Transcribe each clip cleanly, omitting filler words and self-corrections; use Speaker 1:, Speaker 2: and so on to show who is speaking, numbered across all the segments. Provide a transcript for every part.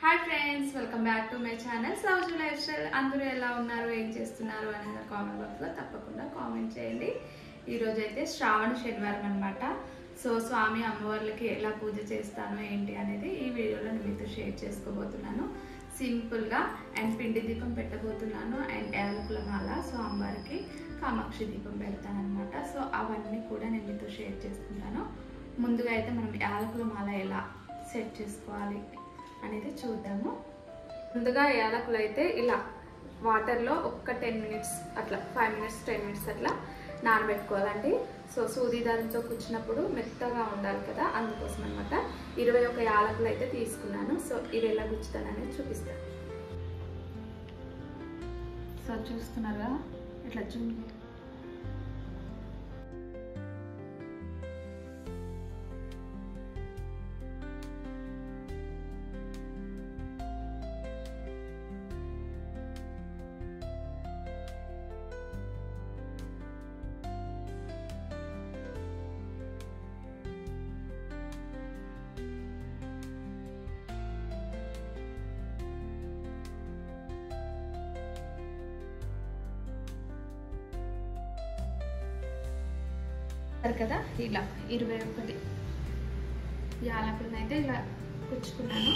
Speaker 1: Hi friends, welcome back to my channel Souju life style. అందరూ ఎలా ఉన్నారు, ఏం చేస్తున్నారు అనేది కామెంట్ బాక్స్లో తప్పకుండా కామెంట్ చేయండి. ఈరోజు అయితే శ్రావణ శనివారం అనమాట. సో స్వామి అమ్మవార్లకి ఎలా పూజ చేస్తాను ఏంటి అనేది ఈ వీడియోలో నేను మీతో షేర్ చేసుకోబోతున్నాను. సింపుల్గా అండ్ పిండి దీపం పెట్టబోతున్నాను అండ్ యాలకుల మాల, సో అమ్మవారికి కామాక్షి దీపం పెడతాను అనమాట. సో అవన్నీ కూడా నేను మీతో షేర్ చేసుకుంటాను. ముందుగా అయితే మనం యాలకుల మాల ఎలా సెట్ చేసుకోవాలి అనేది చూద్దాము. ముందుగా యాలకులు అయితే ఇలా వాటర్లో ఒక్క 10 మినిట్స్ అట్లా 5 మినిట్స్ 10 మినిట్స్ అట్లా నానబెట్టుకోవాలండి. సో సూది దానితో కూర్చున్నప్పుడు మెత్తగా ఉండాలి కదా, అందుకోసం అనమాట. 21 యాలకులు అయితే తీసుకున్నాను. సో ఇవి ఎలా గుచ్చుతాను అనేది చూపిస్తాను. సో చూస్తున్నారా, ఇట్లా జూమ్ కదా. ఇలా 21 యాలకులను అయితే ఇలా కుచ్చుకున్నాను.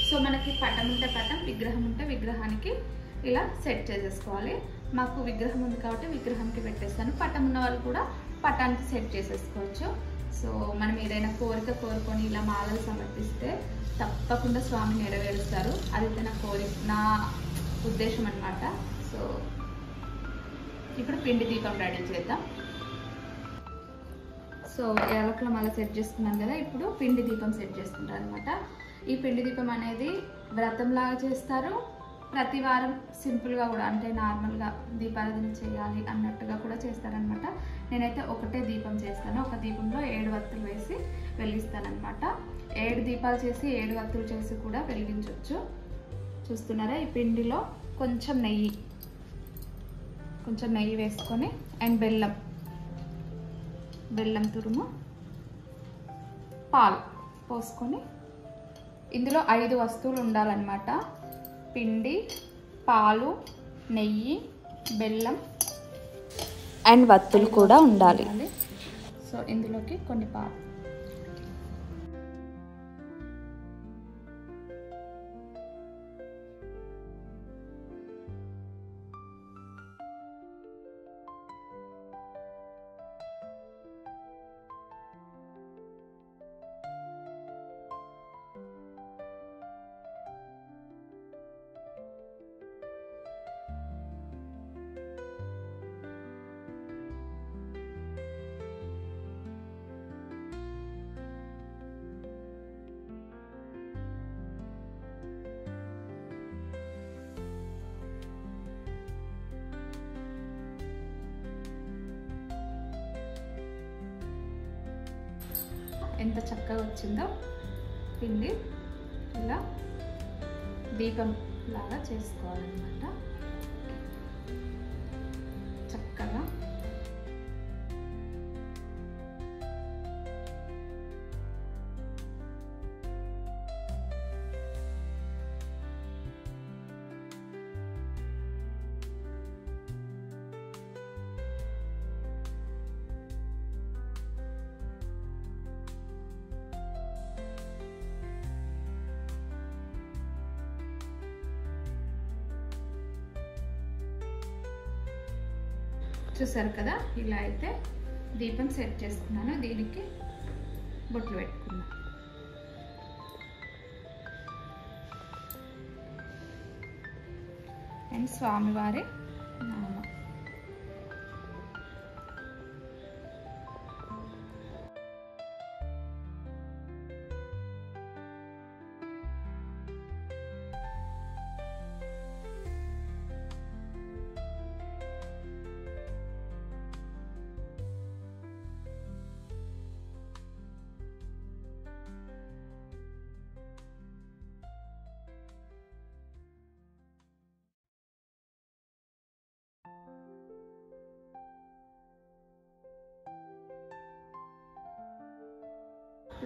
Speaker 1: సో మనకి పటం ఉంటే పటం, విగ్రహం ఉంటే విగ్రహానికి ఇలా సెట్ చేసేసుకోవాలి. మాకు విగ్రహం ఉంది కాబట్టి విగ్రహానికి పెట్టేస్తాను. పటం ఉన్న వాళ్ళు కూడా పటానికి సెట్ చేసేసుకోవచ్చు. సో మనం ఏదైనా కోరిక కోరుకొని ఇలా మాలలు సమర్పిస్తే తప్పకుండా స్వామి నెరవేరుస్తారు. అదైతే నా ఉద్దేశం అన్నమాట. సో ఇప్పుడు పిండి దీపం రెడీ చేద్దాం. సో యాలకుల మాల సెట్ చేసుకున్నాను కదా, ఇప్పుడు పిండి దీపం సెట్ చేసుకుంటారు అనమాట. ఈ పిండి దీపం అనేది వ్రతంలాగా చేస్తారు. ప్రతి వారం సింపుల్గా కూడా, అంటే నార్మల్గా దీపారాధన చేయాలి అన్నట్టుగా కూడా చేస్తారనమాట. నేనైతే ఒకటే దీపం చేస్తాను. ఒక దీపంలో 7 వత్తులు వేసి వెలిగిస్తానమాట. 7 దీపాలు చేసి 7 వత్తులు చేసి కూడా వెలిగించవచ్చు. చూస్తున్నారా, ఈ పిండిలో కొంచెం నెయ్యి వేసుకొని అండ్ బెల్లం తురుము, పాలు పోసుకొని, ఇందులో 5 వస్తువులు ఉండాలన్నమాట. పిండి, పాలు, నెయ్యి, బెల్లం అండ్ వత్తులు కూడా ఉండాలి. సో ఇందులోకి కొన్ని పాలు, ఎంత చక్కగా వచ్చిందో పిండి. ఇలా దీపం లాగా చేసుకోవాలన్నమాట చక్కగా. చూసారు కదా, ఇలా అయితే దీపం సెట్ చేసుకున్నాను. దీనికి బొట్లు పెట్టుకున్నాను. అండ్ స్వామివారి నామం.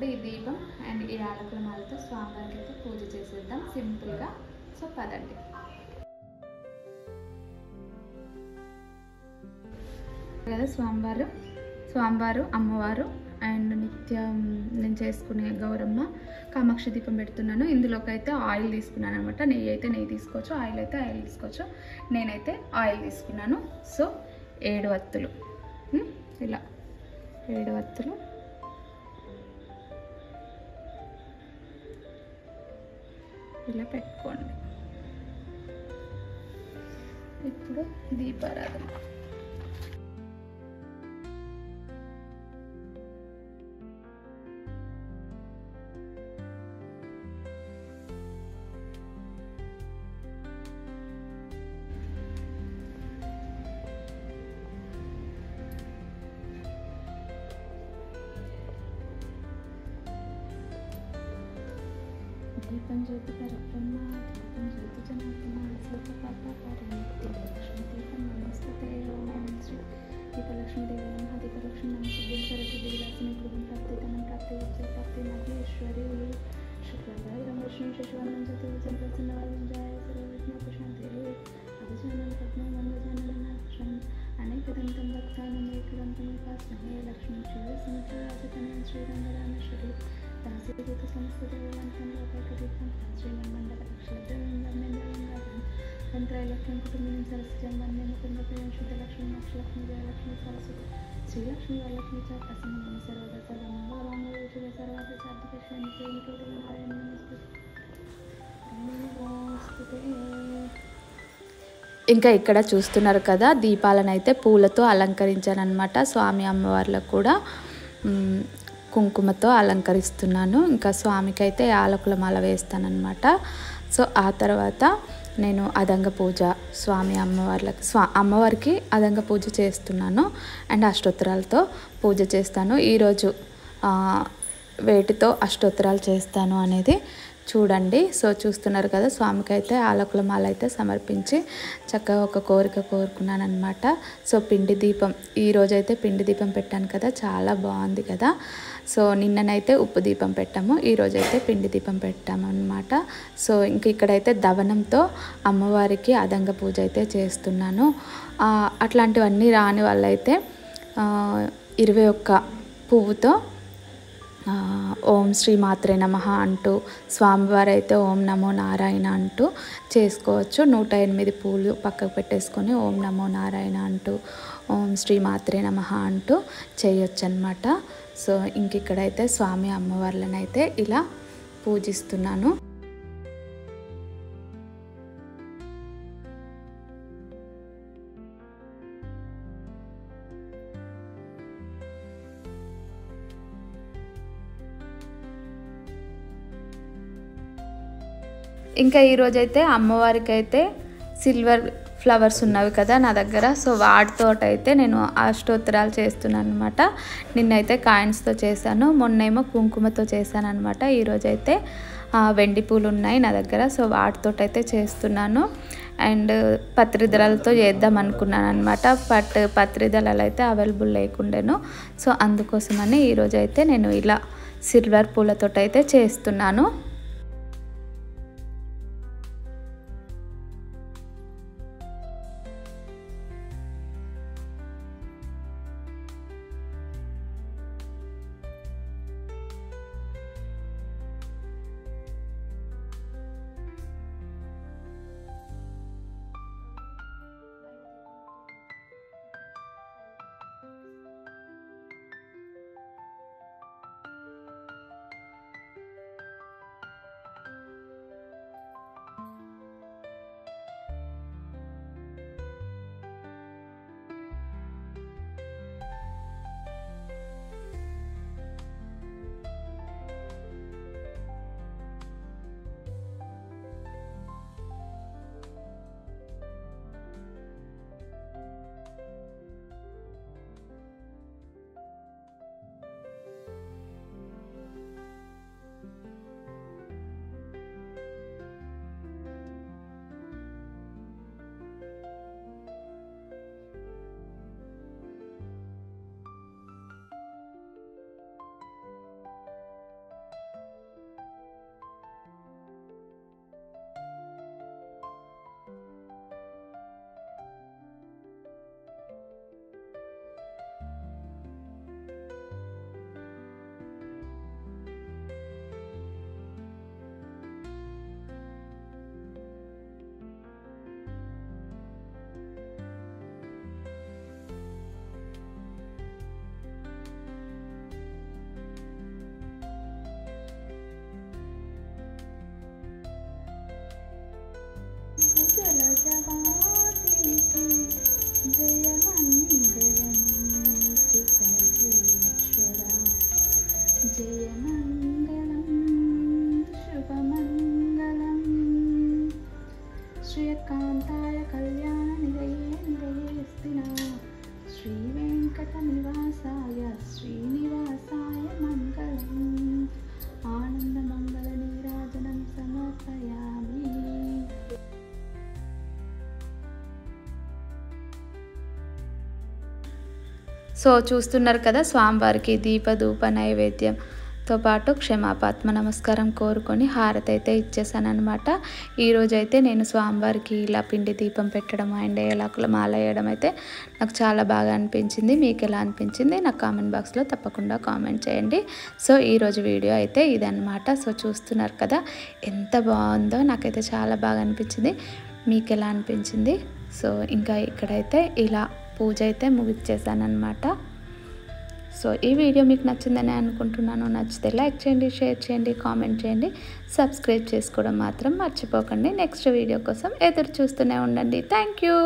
Speaker 1: ఇప్పుడు ఈ దీపం అండ్ ఈ యాలకుల మాలతో స్వామివారికి అయితే పూజ చేసేద్దాం సింపుల్గా. సో పదండి. కదా స్వామివారు అమ్మవారు అండ్ నిత్యం నేను చేసుకునే గౌరమ్మ కామాక్షి దీపం పెడుతున్నాను. ఇందులోకి అయితే ఆయిల్ తీసుకున్నాను అనమాట. నెయ్యి తీసుకోవచ్చు, ఆయిల్ అయితే ఆయిల్ తీసుకోవచ్చు. నేనైతే ఆయిల్ తీసుకున్నాను. సో 7 వత్తులు, ఇలా 7 వత్తులు ఇలా పెట్టుకోండి. ఇప్పుడు దీపారాధన. దీపం జ్యోతి పరబ్రహ్మ దీపం జ్యోతి జనార్దన లక్ష్మీ దీపం నమస్తే ఓం శ్రీ దీపలక్ష్మీదేవి నమః. దీపలక్ష్మీ నమస్తే సరస్వతి విలాసిని గృహం ప్రాప్తితనం ప్రాప్తి వచ్చే ప్రాప్తి మహేశ్వరి శుక్రవారం విష్ణు శశివర్ణం చతుర్భుజం ప్రసన్నవదనం జాయ సర్వవిఘ్నోపశాంతే అభిజానం పద్మం వందజానం అనేకదంతం భక్తానం ఏకదంతం ఉపాస్మహే లక్ష్మీ క్షీర సముద్రరాజతనయం శ్రీరంగరామేశ్వరి దాసీభూత సమస్త దేవాలంకం లోకైకదీపం శ్రీమన్మండలక్షలద్రవిందం తంత్రైలక్ష్మీ కుటుంబిని సరస్వతం వందే ముకుందప్రియం శుద్ధలక్ష్మీ మోక్షలక్ష్మీ జయలక్ష్మీ సరస్వతి శ్రీలక్ష్మీ వరలక్ష్మీ చ ప్రసన్న సర్వద సర్వమంగళ సర్వాద సాధిక నారాయణ నమస్తే. ఇంకా ఇక్కడ చూస్తున్నారు కదా, దీపాలను అయితే పూలతో అలంకరించాను అనమాట. స్వామి అమ్మవార్లకు కూడా కుంకుమతో అలంకరిస్తున్నాను. ఇంకా స్వామికి అయితే యాలకుల మాల వేస్తానన్నమాట. సో ఆ తర్వాత నేను అదంగ పూజ స్వామి అమ్మవారికి అదంగ పూజ చేస్తున్నాను అండ్ అష్టోత్తరాలతో పూజ చేస్తాను. ఈరోజు వేటితో అష్టోత్తరాలు చేస్తాను అనేది చూడండి. సో చూస్తున్నారు కదా, స్వామికి అయితే యాలకుల మాల అయితే సమర్పించి చక్కగా ఒక కోరిక కోరుకున్నాను అనమాట. సో పిండి దీపం ఈరోజైతే పిండి దీపం పెట్టాను కదా, చాలా బాగుంది కదా. సో నిన్ననైతే ఉప్పు దీపం పెట్టాము, ఈరోజైతే పిండి దీపం పెట్టాము అనమాట. సో ఇంక ఇక్కడైతే దవనంతో అమ్మవారికి అదంగ పూజ అయితే చేస్తున్నాను. అట్లాంటివన్నీ రాని వాళ్ళైతే 21 పువ్వుతో ఓం శ్రీ మాత్రే నమః అంటూ, స్వామివారు అయితే ఓం నమో నారాయణ అంటూ చేసుకోవచ్చు. 108 పూలు పక్కకు పెట్టేసుకొని ఓం నమో నారాయణ అంటూ ఓం శ్రీ మాత్రే నమః అంటూ చేయొచ్చు అనమాట. సో ఇంక ఇక్కడైతే స్వామి అమ్మవార్లను అయితే ఇలా పూజిస్తున్నాను. ఇంకా ఈరోజైతే అమ్మవారికి అయితే సిల్వర్ ఫ్లవర్స్ ఉన్నవి కదా నా దగ్గర, సో వాటితోటైతే నేను అష్టోత్తరాలు చేస్తున్నాను అనమాట. నిన్నైతే కాయిన్స్తో చేశాను, మొన్నేమో కుంకుమతో చేశాను అనమాట. ఈరోజైతే వెండి పూలు ఉన్నాయి నా దగ్గర, సో వాటితోటైతే చేస్తున్నాను. అండ్ పత్రిదళాలతో చేద్దాం అనుకున్నాను అనమాట. బట్ పత్రిదళాలు అయితే అవైలబుల్ లేకుండాను. సో అందుకోసమని ఈరోజైతే నేను ఇలా సిల్వర్ పూలతోటైతే చేస్తున్నాను. జయ మంగళం నీకు సర్వేశ్వరా, జయ మంగళం శుభమంగళం. శ్రీకాంతాయ కళ్యాణ నిలయేంద్రయేస్తిన శ్రీ వెంకట నివాసాయ శ్రీనివాసాయ మంగళం. ఆనంద మంగళ నీరాజనం సమర్పయామి. సో చూస్తున్నారు కదా, స్వామివారికి దీపధూప నైవేద్యంతో పాటు క్షమాపాత్మ నమస్కారం కోరుకొని హారతి అయితే ఇచ్చేసానమాట. ఈరోజైతే నేను స్వామివారికి ఇలా పిండి దీపం పెట్టడం అండ్ ఏలాకుల మాల వేయడం అయితే నాకు చాలా బాగా అనిపించింది. మీకు ఎలా అనిపించింది నాకు కామెంట్ బాక్స్లో తప్పకుండా కామెంట్ చేయండి. సో ఈరోజు వీడియో అయితే ఇదన్నమాట. సో చూస్తున్నారు కదా ఎంత బాగుందో, నాకైతే చాలా బాగా అనిపించింది. మీకు ఎలా అనిపించింది? సో ఇంకా ఇక్కడైతే ఇలా పూజ అయితే ముగిచ్చేసానమాట. సో ఈ వీడియో మీకు నచ్చిందని అనుకుంటున్నాను. నచ్చితే లైక్ చేయండి, షేర్ చేయండి, కామెంట్ చేయండి, సబ్స్క్రైబ్ చేసుకోవడం మాత్రం మర్చిపోకండి. నెక్స్ట్ వీడియో కోసం ఎదురు చూస్తూనే ఉండండి. Thank you.